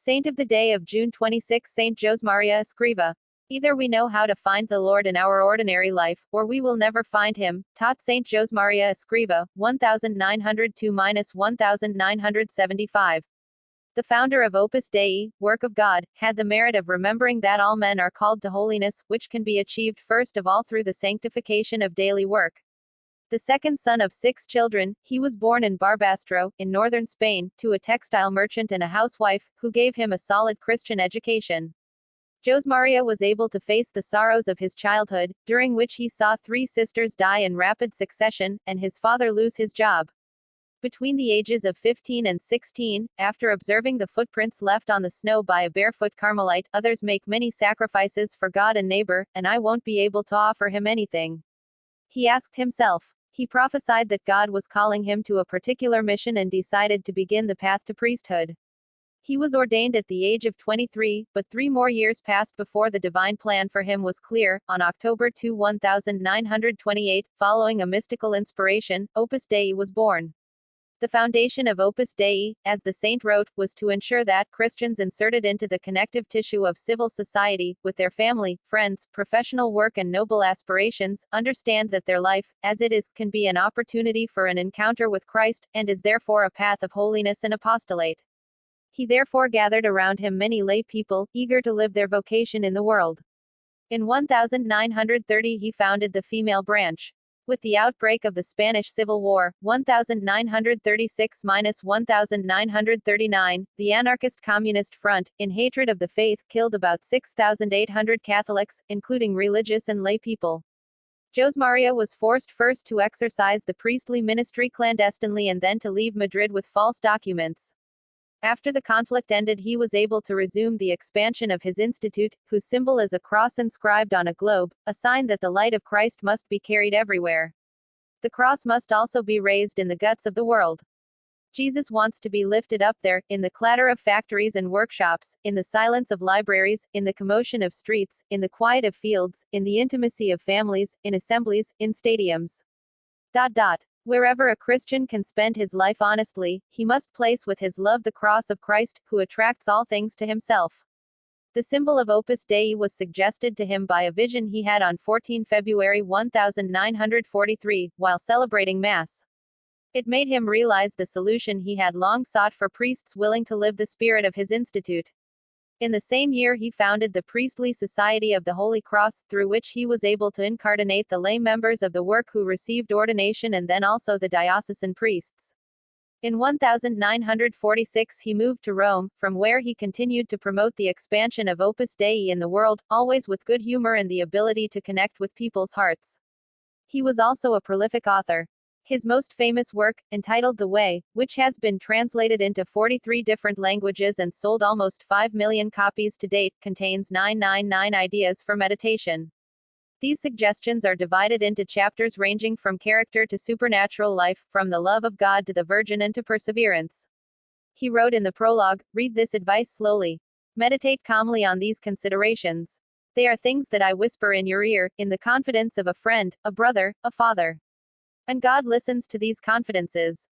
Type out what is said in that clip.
Saint of the day of June 26, Saint Josemaria Escriva. Either we know how to find the Lord in our ordinary life, or we will never find him, taught Saint Josemaria Escriva, 1902–1975. The founder of Opus Dei, Work of God, had the merit of remembering that all men are called to holiness, which can be achieved first of all through the sanctification of daily work. The second son of 6 children, he was born in Barbastro, in northern Spain, to a textile merchant and a housewife, who gave him a solid Christian education. Josemaria was able to face the sorrows of his childhood, during which he saw 3 sisters die in rapid succession, and his father lose his job. Between the ages of 15 and 16, after observing the footprints left on the snow by a barefoot Carmelite, others make many sacrifices for God and neighbor, and I won't be able to offer him anything. He asked himself. He prophesied that God was calling him to a particular mission and decided to begin the path to priesthood. He was ordained at the age of 23, but 3 more years passed before the divine plan for him was clear. On October 2, 1928, following a mystical inspiration, Opus Dei was born. The foundation of Opus Dei, as the saint wrote, was to ensure that Christians inserted into the connective tissue of civil society, with their family, friends, professional work and noble aspirations, understand that their life, as it is, can be an opportunity for an encounter with Christ, and is therefore a path of holiness and apostolate. He therefore gathered around him many lay people, eager to live their vocation in the world. In 1930 he founded the female branch. With the outbreak of the Spanish Civil War, 1936–1939, the anarchist Communist Front, in hatred of the faith, killed about 6,800 Catholics, including religious and lay people. Josemaria was forced first to exercise the priestly ministry clandestinely and then to leave Madrid with false documents. After the conflict ended, he was able to resume the expansion of his institute, whose symbol is a cross inscribed on a globe, a sign that the light of Christ must be carried everywhere. The cross must also be raised in the guts of the world. Jesus wants to be lifted up there, in the clatter of factories and workshops, in the silence of libraries, in the commotion of streets, in the quiet of fields, in the intimacy of families, in assemblies, in stadiums. Wherever a Christian can spend his life honestly, he must place with his love the cross of Christ, who attracts all things to himself. The symbol of Opus Dei was suggested to him by a vision he had on 14 February 1943, while celebrating Mass. It made him realize the solution he had long sought for priests willing to live the spirit of his institute. In the same year he founded the Priestly Society of the Holy Cross, through which he was able to incarnate the lay members of the work who received ordination and then also the diocesan priests. In 1946 he moved to Rome, from where he continued to promote the expansion of Opus Dei in the world, always with good humor and the ability to connect with people's hearts. He was also a prolific author. His most famous work, entitled The Way, which has been translated into 43 different languages and sold almost 5 million copies to date, contains 999 ideas for meditation. These suggestions are divided into chapters ranging from character to supernatural life, from the love of God to the Virgin and to perseverance. He wrote in the prologue, "Read this advice slowly. Meditate calmly on these considerations. They are things that I whisper in your ear, in the confidence of a friend, a brother, a father. And God listens to these confidences.